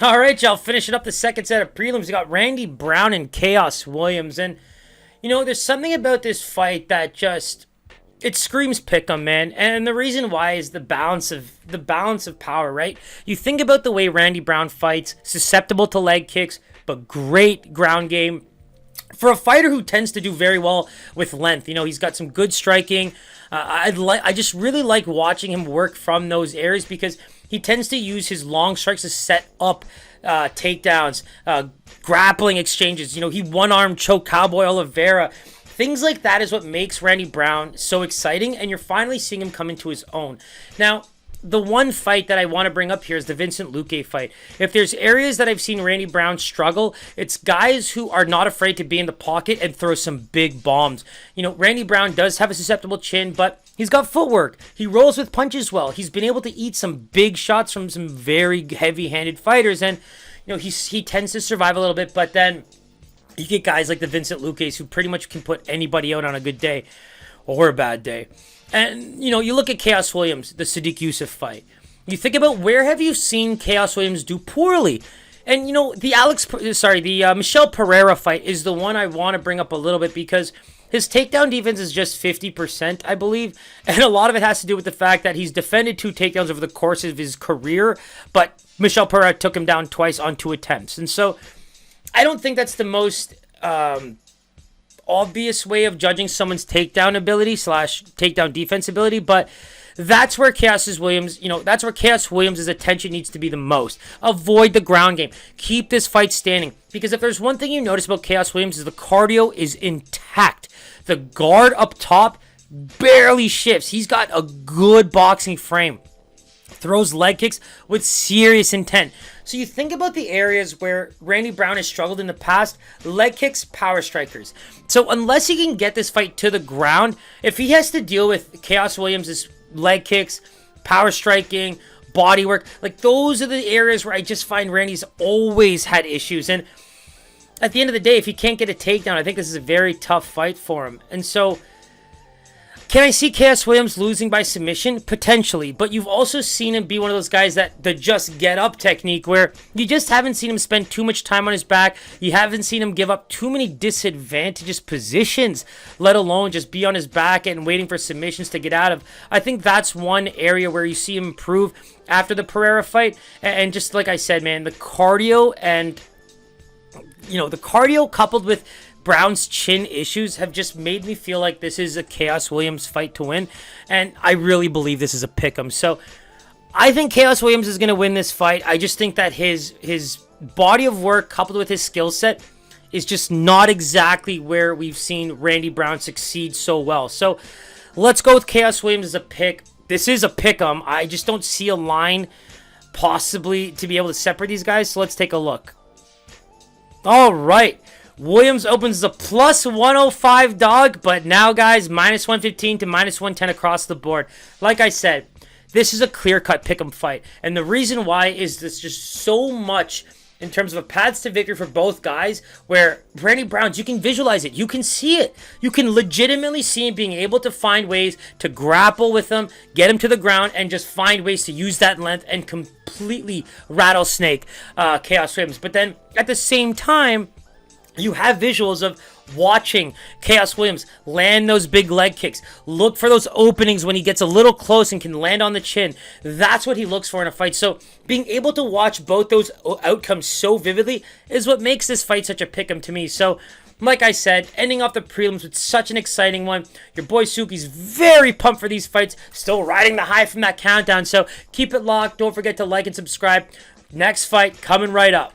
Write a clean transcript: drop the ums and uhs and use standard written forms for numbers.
All right, y'all, finishing up the second set of prelims. We got Randy Brown and Khaos Williams. And, there's something about this fight that just, it screams pick'em, man. And the reason why is the balance of power, right? You think about the way Randy Brown fights, susceptible to leg kicks, but great ground game. For a fighter who tends to do very well with length, he's got some good striking. I just really like watching him work from those areas because he tends to use his long strikes to set up takedowns, grappling exchanges. He one-arm choked Cowboy Oliveira. Things like that is what makes Randy Brown so exciting, and you're finally seeing him come into his own. Now, the one fight that I want to bring up here is the Vincent Luque fight. If there's areas that I've seen Randy Brown struggle, it's guys who are not afraid to be in the pocket and throw some big bombs. Randy Brown does have a susceptible chin, but he's got footwork. He rolls with punches well. He's been able to eat some big shots from some very heavy-handed fighters, and he tends to survive a little bit, but then you get guys like the Vincent Luques who pretty much can put anybody out on a good day or a bad day. And, you look at Khaos Williams, the Sadiq Youssef fight. You think about where have you seen Khaos Williams do poorly? And, the Michel Pereira fight is the one I want to bring up a little bit because his takedown defense is just 50%, I believe. And a lot of it has to do with the fact that he's defended 2 takedowns over the course of his career, but Michel Pereira took him down twice on 2 attempts. And so I don't think that's the most obvious way of judging someone's takedown ability / takedown defense ability, but that's where Khaos Williams' attention needs to be the most. Avoid the ground game. Keep this fight standing. Because if there's one thing you notice about Khaos Williams is the cardio is intact. The guard up top barely shifts. He's got a good boxing frame. Throws leg kicks with serious intent. So you think about the areas where Randy Brown has struggled in the past: leg kicks, power strikers. So unless he can get this fight to the ground, if he has to deal with Khaos Williams' leg kicks, power striking, body work, like those are the areas where I just find Randy's always had issues. And at the end of the day, if he can't get a takedown, I think this is a very tough fight for him. And so, can I see Khaos Williams losing by submission? Potentially. But you've also seen him be one of those guys that the just get up technique where you just haven't seen him spend too much time on his back. You haven't seen him give up too many disadvantageous positions, let alone just be on his back and waiting for submissions to get out of. I think that's one area where you see him improve after the Pereira fight. And just like I said, man, the cardio coupled with Brown's chin issues have just made me feel like this is a Khaos Williams fight to win, and I really believe this is a pick'em. So I think Khaos Williams is going to win this fight. I just think that his body of work coupled with his skill set is just not exactly where we've seen Randy Brown succeed so well. So let's go with Khaos Williams as a pick. This is a pick'em. I just don't see a line possibly to be able to separate these guys, so let's take a look. All right. Williams opens the plus 105 dog, but now, guys, minus 115 to minus 110 across the board. Like I said, this is a clear-cut pick'em fight, and the reason why is there's just so much in terms of a paths to victory for both guys, where Randy Brown, you can visualize it, you can see it, you can legitimately see him being able to find ways to grapple with him, get him to the ground, and just find ways to use that length and completely rattlesnake Khaos Williams. But then, at the same time, you have visuals of watching Khaos Williams land those big leg kicks. Look for those openings when he gets a little close and can land on the chin. That's what he looks for in a fight. So being able to watch both those outcomes so vividly is what makes this fight such a pick'em to me. So like I said, ending off the prelims with such an exciting one. Your boy Sooky's very pumped for these fights. Still riding the high from that countdown. So keep it locked. Don't forget to like and subscribe. Next fight coming right up.